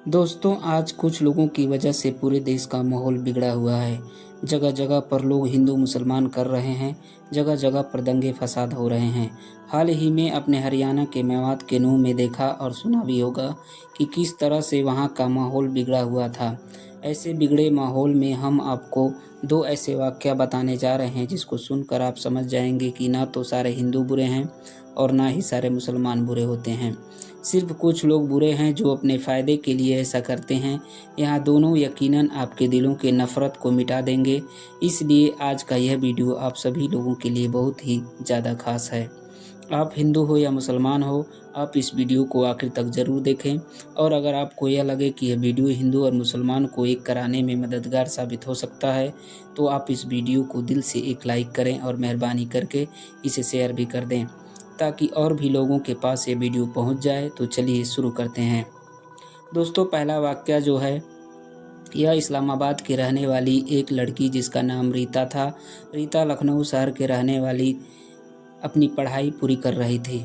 दोस्तों, आज कुछ लोगों की वजह से पूरे देश का माहौल बिगड़ा हुआ है। जगह जगह पर लोग हिंदू मुसलमान कर रहे हैं, जगह जगह पर दंगे फसाद हो रहे हैं। हाल ही में अपने हरियाणा के मेवात के नूह में देखा और सुना भी होगा कि किस तरह से वहाँ का माहौल बिगड़ा हुआ था। ऐसे बिगड़े माहौल में हम आपको दो ऐसे वाक़या बताने जा रहे हैं जिसको सुनकर आप समझ जाएंगे कि ना तो सारे हिंदू बुरे हैं और ना ही सारे मुसलमान बुरे होते हैं। सिर्फ कुछ लोग बुरे हैं जो अपने फ़ायदे के लिए ऐसा करते हैं। यहाँ दोनों यकीनन आपके दिलों के नफ़रत को मिटा देंगे। इसलिए आज का यह वीडियो आप सभी लोगों के लिए बहुत ही ज़्यादा ख़ास है। आप हिंदू हो या मुसलमान हो, आप इस वीडियो को आखिर तक ज़रूर देखें। और अगर आपको यह लगे कि यह वीडियो हिंदू और मुसलमान को एक कराने में मददगार साबित हो सकता है, तो आप इस वीडियो को दिल से एक लाइक करें और मेहरबानी करके इसे शेयर भी कर दें, ताकि और भी लोगों के पास ये वीडियो पहुंच जाए। तो चलिए शुरू करते हैं। दोस्तों, पहला वाक़या जो है, यह इस्लामाबाद की रहने वाली एक लड़की जिसका नाम रीता था। रीता लखनऊ शहर के रहने वाली अपनी पढ़ाई पूरी कर रही थी।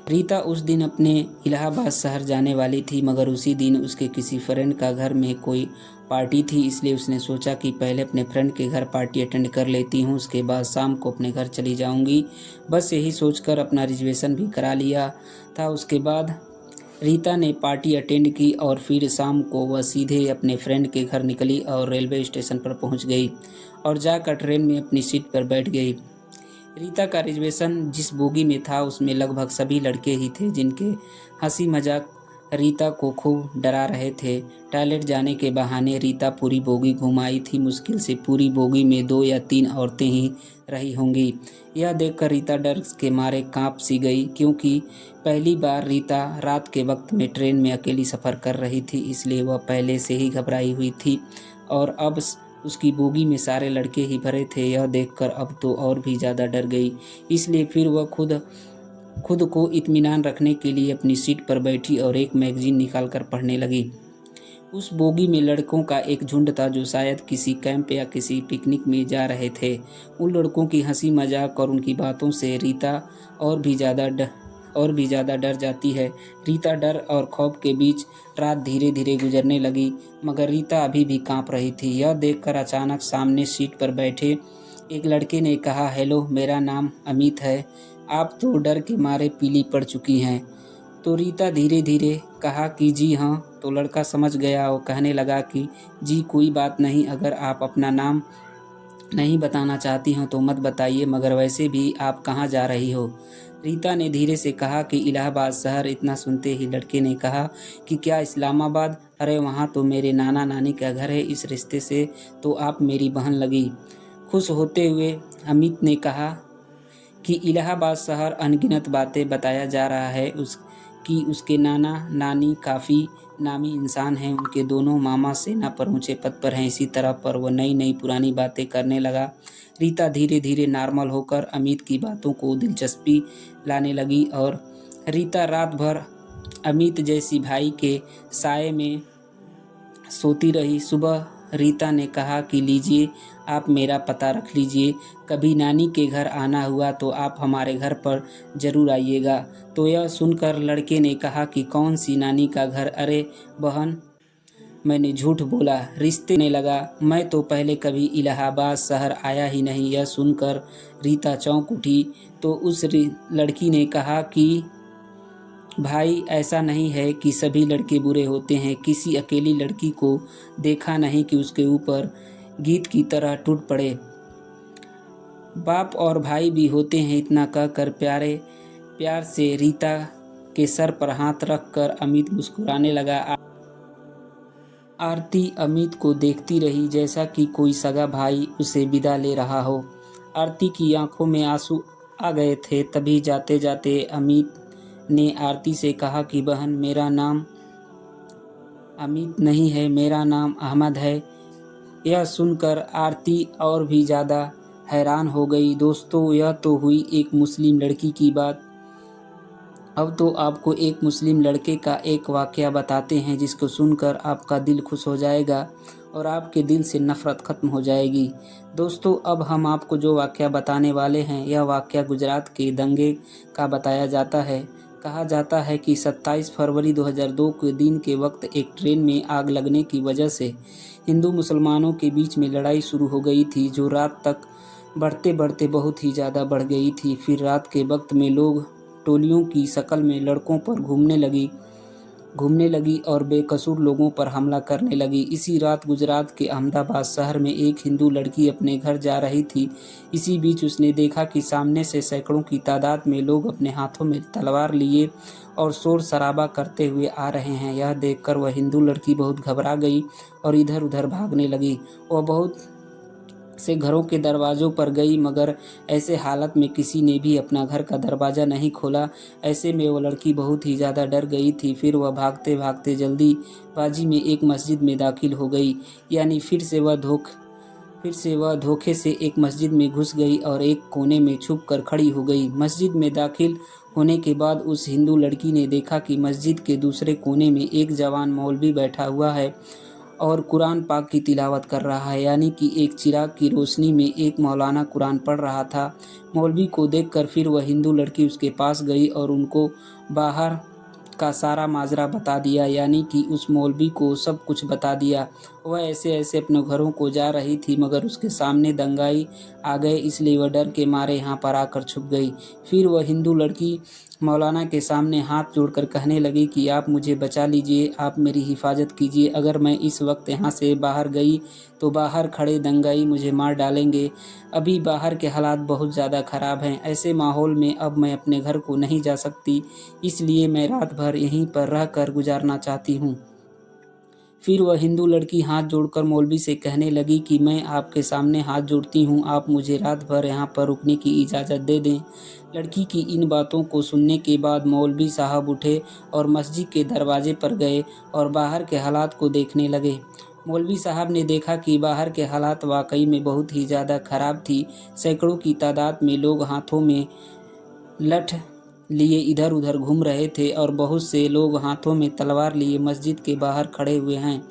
रीता उस दिन अपने इलाहाबाद शहर जाने वाली थी, मगर उसी दिन उसके किसी फ्रेंड का घर में कोई पार्टी थी। इसलिए उसने सोचा कि पहले अपने फ्रेंड के घर पार्टी अटेंड कर लेती हूँ, उसके बाद शाम को अपने घर चली जाऊँगी। बस यही सोचकर अपना रिजर्वेशन भी करा लिया था। उसके बाद रीता ने पार्टी अटेंड की और फिर शाम को वह सीधे अपने फ्रेंड के घर निकली और रेलवे स्टेशन पर पहुंच गई और जाकर ट्रेन में अपनी सीट पर बैठ गई। रीता का रिजर्वेशन जिस बोगी में था उसमें लगभग सभी लड़के ही थे, जिनके हंसी मजाक रीता को खूब डरा रहे थे। टॉयलेट जाने के बहाने रीता पूरी बोगी घुम आई थी। मुश्किल से पूरी बोगी में 2 या 3 औरतें ही रही होंगी। यह देखकर रीता डर के मारे कांप सी गई, क्योंकि पहली बार रीता रात के वक्त में ट्रेन में अकेली सफ़र कर रही थी। इसलिए वह पहले से ही घबराई हुई थी और अब उसकी बोगी में सारे लड़के ही भरे थे। यह देखकर अब तो और भी ज़्यादा डर गई। इसलिए फिर वह खुद को इत्मीनान रखने के लिए अपनी सीट पर बैठी और एक मैगजीन निकालकर पढ़ने लगी। उस बोगी में लड़कों का एक झुंड था जो शायद किसी कैंप या किसी पिकनिक में जा रहे थे। उन लड़कों की हंसी मजाक और उनकी बातों से रीता और भी ज़्यादा डर जाती है। रीता डर और खौफ के बीच रात धीरे धीरे गुजरने लगी, मगर रीता अभी भी कांप रही थी। यह देखकर अचानक सामने सीट पर बैठे एक लड़के ने कहा, हेलो, मेरा नाम अमित है। आप तो डर के मारे पीली पड़ चुकी हैं। तो रीता धीरे धीरे कहा कि जी हाँ। तो लड़का समझ गया और कहने लगा कि जी कोई बात नहीं, अगर आप अपना नाम नहीं बताना चाहती हो तो मत बताइए, मगर वैसे भी आप कहाँ जा रही हो? रीता ने धीरे से कहा कि इलाहाबाद शहर। इतना सुनते ही लड़के ने कहा कि क्या इस्लामाबाद? अरे वहाँ तो मेरे नाना नानी का घर है, इस रिश्ते से तो आप मेरी बहन लगी। खुश होते हुए अमित ने कहा कि इलाहाबाद शहर अनगिनत बातें बताया जा रहा है कि उसके नाना नानी काफ़ी नामी इंसान हैं, उनके दोनों मामा सेना पर ऊंचे पद पर हैं। इसी तरह पर वह नई नई पुरानी बातें करने लगा। रीता धीरे धीरे नॉर्मल होकर अमित की बातों को दिलचस्पी लाने लगी और रीता रात भर अमित जैसी भाई के साए में सोती रही। सुबह रीता ने कहा कि लीजिए, आप मेरा पता रख लीजिए, कभी नानी के घर आना हुआ तो आप हमारे घर पर ज़रूर आइएगा। तो यह सुनकर लड़के ने कहा कि कौन सी नानी का घर? अरे बहन, मैंने झूठ बोला। रिश्ते ने लगा, मैं तो पहले कभी इलाहाबाद शहर आया ही नहीं। यह सुनकर रीता चौंक उठी। तो उस लड़की ने कहा कि भाई, ऐसा नहीं है कि सभी लड़के बुरे होते हैं। किसी अकेली लड़की को देखा नहीं कि उसके ऊपर गीत की तरह टूट पड़े। बाप और भाई भी होते हैं। इतना कहकर प्यार से रीता के सर पर हाथ रख कर अमित मुस्कुराने लगा। आरती अमित को देखती रही जैसा कि कोई सगा भाई उसे विदा ले रहा हो। आरती की आंखों में आंसू आ गए थे। तभी जाते जाते अमित ने आरती से कहा कि बहन, मेरा नाम अमित नहीं है, मेरा नाम अहमद है। यह सुनकर आरती और भी ज़्यादा हैरान हो गई। दोस्तों, यह तो हुई एक मुस्लिम लड़की की बात। अब तो आपको एक मुस्लिम लड़के का एक वाक़या बताते हैं जिसको सुनकर आपका दिल खुश हो जाएगा और आपके दिल से नफ़रत ख़त्म हो जाएगी। दोस्तों, अब हम आपको जो वाक़या बताने वाले हैं, यह वाक़या गुजरात के दंगे का बताया जाता है। कहा जाता है कि 27 फरवरी 2002 के दिन के वक्त एक ट्रेन में आग लगने की वजह से हिंदू मुसलमानों के बीच में लड़ाई शुरू हो गई थी, जो रात तक बढ़ते बढ़ते बहुत ही ज़्यादा बढ़ गई थी। फिर रात के वक्त में लोग टोलियों की शक्ल में लड़कों पर घूमने लगी और बेकसूर लोगों पर हमला करने लगी। इसी रात गुजरात के अहमदाबाद शहर में एक हिंदू लड़की अपने घर जा रही थी। इसी बीच उसने देखा कि सामने से सैकड़ों की तादाद में लोग अपने हाथों में तलवार लिए और शोर शराबा करते हुए आ रहे हैं। यह देखकर वह हिंदू लड़की बहुत घबरा गई और इधर उधर भागने लगी। वह बहुत से घरों के दरवाज़ों पर गई, मगर ऐसे हालत में किसी ने भी अपना घर का दरवाज़ा नहीं खोला। ऐसे में वो लड़की बहुत ही ज़्यादा डर गई थी। फिर वह भागते भागते जल्दीबाजी में एक मस्जिद में दाखिल हो गई। यानी फिर से वह धोखे से एक मस्जिद में घुस गई और एक कोने में छुप कर खड़ी हो गई। मस्जिद में दाखिल होने के बाद उस हिंदू लड़की ने देखा कि मस्जिद के दूसरे कोने में एक जवान मौलवी बैठा हुआ है और कुरान पाक की तिलावत कर रहा है। यानी कि एक चिराग की रोशनी में एक मौलाना कुरान पढ़ रहा था। मौलवी को देखकर फिर वह हिंदू लड़की उसके पास गई और उनको बाहर का सारा माजरा बता दिया। यानी कि उस मौलवी को सब कुछ बता दिया। वह ऐसे ऐसे अपने घरों को जा रही थी, मगर उसके सामने दंगाई आ गए, इसलिए वह डर के मारे यहाँ पर आकर छुप गई। फिर वह हिंदू लड़की मौलाना के सामने हाथ जोड़कर कहने लगी कि आप मुझे बचा लीजिए, आप मेरी हिफाजत कीजिए। अगर मैं इस वक्त यहाँ से बाहर गई तो बाहर खड़े दंगाई मुझे मार डालेंगे। अभी बाहर के हालात बहुत ज़्यादा ख़राब हैं। ऐसे माहौल में अब मैं अपने घर को नहीं जा सकती, इसलिए मैं रात भर यहीं पर रहकर गुजारना चाहती हूँ। फिर वह हिंदू लड़की हाथ जोड़कर मौलवी से कहने लगी कि मैं आपके सामने हाथ जोड़ती हूँ, आप मुझे रात भर यहाँ पर रुकने की इजाज़त दे दें। लड़की की इन बातों को सुनने के बाद मौलवी साहब उठे और मस्जिद के दरवाजे पर गए और बाहर के हालात को देखने लगे। मौलवी साहब ने देखा कि बाहर के हालात वाकई में बहुत ही ज़्यादा ख़राब थी। सैकड़ों की तादाद में लोग हाथों में लठ लिए इधर उधर घूम रहे थे और बहुत से लोग हाथों में तलवार लिए मस्जिद के बाहर खड़े हुए हैं।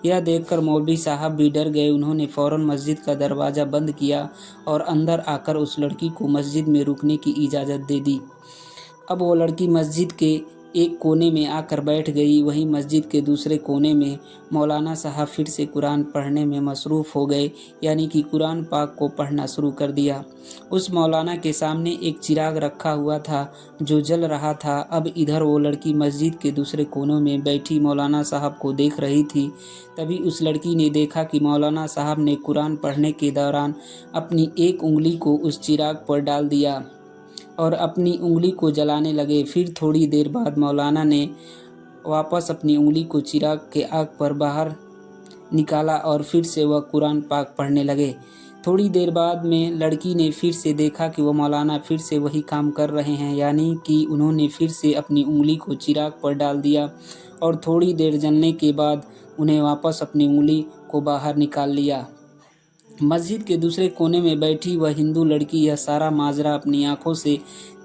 यह देखकर मौलवी साहब भी डर गए। उन्होंने फ़ौरन मस्जिद का दरवाज़ा बंद किया और अंदर आकर उस लड़की को मस्जिद में रुकने की इजाज़त दे दी। अब वो लड़की मस्जिद के एक कोने में आकर बैठ गई। वहीं मस्जिद के दूसरे कोने में मौलाना साहब फिर से कुरान पढ़ने में मसरूफ़ हो गए, यानी कि कुरान पाक को पढ़ना शुरू कर दिया। उस मौलाना के सामने एक चिराग रखा हुआ था जो जल रहा था। अब इधर वो लड़की मस्जिद के दूसरे कोनों में बैठी मौलाना साहब को देख रही थी। तभी उस लड़की ने देखा कि मौलाना साहब ने कुरान पढ़ने के दौरान अपनी एक उंगली को उस चिराग पर डाल दिया और अपनी उंगली को जलाने लगे। फिर थोड़ी देर बाद मौलाना ने वापस अपनी उंगली को चिराग के आग पर बाहर निकाला और फिर से वह कुरान पाक पढ़ने लगे। थोड़ी देर बाद में लड़की ने फिर से देखा कि वह मौलाना फिर से वही काम कर रहे हैं, यानी कि उन्होंने फिर से अपनी उंगली को चिराग पर डाल दिया और थोड़ी देर जलने के बाद उन्हें वापस अपनी उंगली को बाहर निकाल लिया। मस्जिद के दूसरे कोने में बैठी वह हिंदू लड़की यह सारा माजरा अपनी आंखों से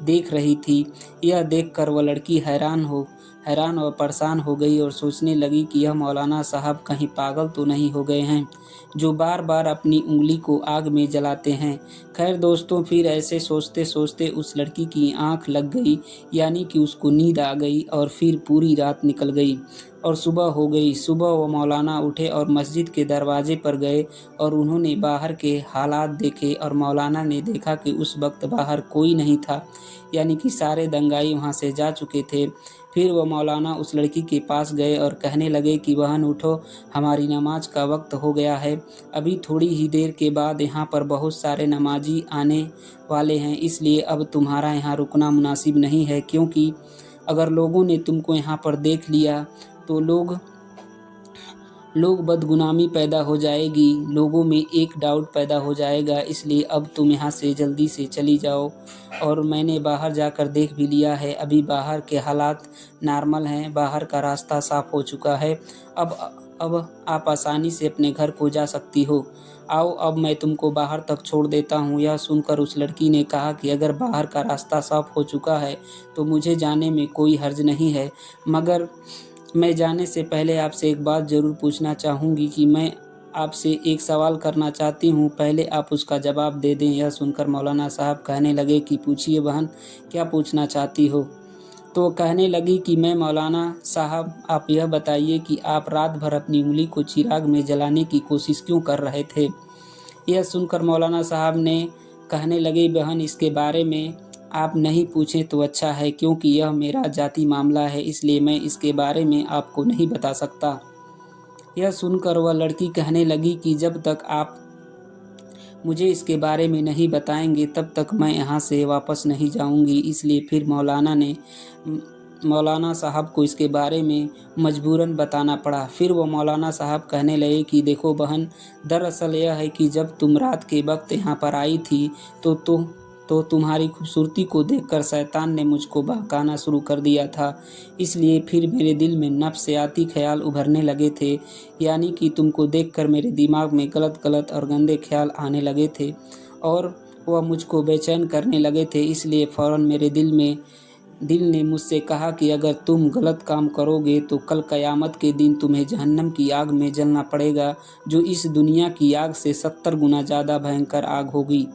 देख रही थी। यह देखकर वह लड़की हैरान और परेशान हो गई और सोचने लगी कि यह मौलाना साहब कहीं पागल तो नहीं हो गए हैं, जो बार बार अपनी उंगली को आग में जलाते हैं। खैर दोस्तों, फिर ऐसे सोचते सोचते उस लड़की की आंख लग गई, यानी कि उसको नींद आ गई और फिर पूरी रात निकल गई और सुबह हो गई। सुबह वो मौलाना उठे और मस्जिद के दरवाजे पर गए और उन्होंने बाहर के हालात देखे और मौलाना ने देखा कि उस वक्त बाहर कोई नहीं था, यानी कि सारे दंगाई वहाँ से जा चुके थे। फिर वह मौलाना उस लड़की के पास गए और कहने लगे कि बहन उठो, हमारी नमाज का वक्त हो गया है। अभी थोड़ी ही देर के बाद यहाँ पर बहुत सारे नमाजी आने वाले हैं, इसलिए अब तुम्हारा यहाँ रुकना मुनासिब नहीं है, क्योंकि अगर लोगों ने तुमको यहाँ पर देख लिया तो लोग बदगुनामी पैदा हो जाएगी, लोगों में एक डाउट पैदा हो जाएगा। इसलिए अब तुम यहाँ से जल्दी से चली जाओ। और मैंने बाहर जाकर देख भी लिया है, अभी बाहर के हालात नॉर्मल हैं, बाहर का रास्ता साफ़ हो चुका है। अब आप आसानी से अपने घर को जा सकती हो। आओ, अब मैं तुमको बाहर तक छोड़ देता हूँ। यह सुनकर उस लड़की ने कहा कि अगर बाहर का रास्ता साफ़ हो चुका है तो मुझे जाने में कोई हर्ज नहीं है, मगर मैं जाने से पहले आपसे एक बात ज़रूर पूछना चाहूँगी कि मैं आपसे एक सवाल करना चाहती हूँ, पहले आप उसका जवाब दे दें। यह सुनकर मौलाना साहब कहने लगे कि पूछिए बहन, क्या पूछना चाहती हो। तो कहने लगी कि मैं मौलाना साहब, आप यह बताइए कि आप रात भर अपनी उंगली को चिराग में जलाने की कोशिश क्यों कर रहे थे। यह सुनकर मौलाना साहब ने कहने लगे, बहन इसके बारे में आप नहीं पूछें तो अच्छा है, क्योंकि यह मेरा जाति मामला है, इसलिए मैं इसके बारे में आपको नहीं बता सकता। यह सुनकर वह लड़की कहने लगी कि जब तक आप मुझे इसके बारे में नहीं बताएंगे तब तक मैं यहाँ से वापस नहीं जाऊँगी। इसलिए फिर मौलाना साहब को इसके बारे में मजबूरन बताना पड़ा। फिर वो मौलाना साहब कहने लगे कि देखो बहन, दरअसल यह है कि जब तुम रात के वक्त यहाँ पर आई थी तो तुम्हारी खूबसूरती को देखकर शैतान ने मुझको बहकाना शुरू कर दिया था। इसलिए फिर मेरे दिल में नफ्सियाती ख्याल उभरने लगे थे, यानी कि तुमको देखकर मेरे दिमाग में गलत गलत और गंदे ख्याल आने लगे थे और वह मुझको बेचैन करने लगे थे। इसलिए फ़ौरन मेरे दिल ने मुझसे कहा कि अगर तुम गलत काम करोगे तो कल क़यामत के दिन तुम्हें जहन्नम की आग में जलना पड़ेगा, जो इस दुनिया की आग से 70 गुना ज़्यादा भयंकर आग होगी,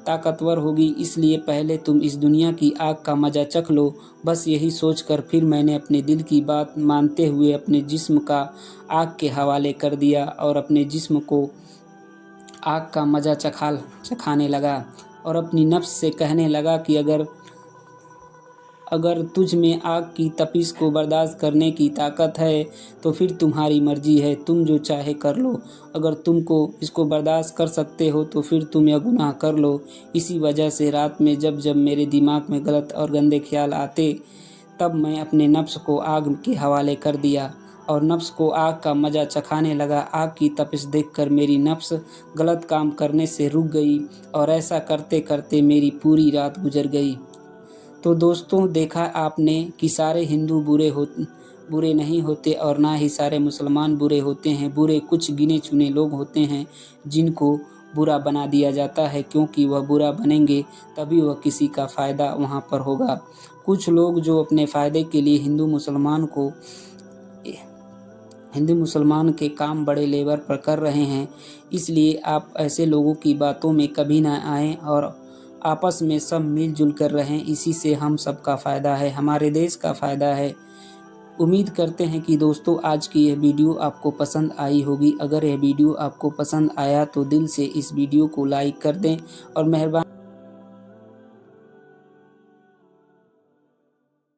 ताकतवर होगी। इसलिए पहले तुम इस दुनिया की आग का मज़ा चख लो। बस यही सोचकर फिर मैंने अपने दिल की बात मानते हुए अपने जिस्म का आग के हवाले कर दिया और अपने जिस्म को आग का मज़ा चखाने लगा और अपनी नफ्स से कहने लगा कि अगर तुझ में आग की तपिश को बर्दाश्त करने की ताकत है तो फिर तुम्हारी मर्जी है, तुम जो चाहे कर लो। अगर तुमको इसको बर्दाश्त कर सकते हो तो फिर तुम यह गुनाह कर लो। इसी वजह से रात में जब जब मेरे दिमाग में गलत और गंदे ख्याल आते तब मैं अपने नफ्स को आग के हवाले कर दिया और नफ्स को आग का मज़ा चखाने लगा। आग की तपिश देखकर मेरी नफ्स गलत काम करने से रुक गई और ऐसा करते करते मेरी पूरी रात गुजर गई। तो दोस्तों, देखा आपने कि सारे हिंदू बुरे नहीं होते और ना ही सारे मुसलमान बुरे होते हैं। बुरे कुछ गिने चुने लोग होते हैं जिनको बुरा बना दिया जाता है, क्योंकि वह बुरा बनेंगे तभी वह किसी का फ़ायदा वहाँ पर होगा। कुछ लोग जो अपने फ़ायदे के लिए हिंदू मुसलमान के काम बड़े लेवल पर कर रहे हैं, इसलिए आप ऐसे लोगों की बातों में कभी ना आएँ और आपस में सब मिलजुल कर रहें। इसी से हम सबका फ़ायदा है, हमारे देश का फ़ायदा है। उम्मीद करते हैं कि दोस्तों आज की यह वीडियो आपको पसंद आई होगी। अगर यह वीडियो आपको पसंद आया तो दिल से इस वीडियो को लाइक कर दें और मेहरबानी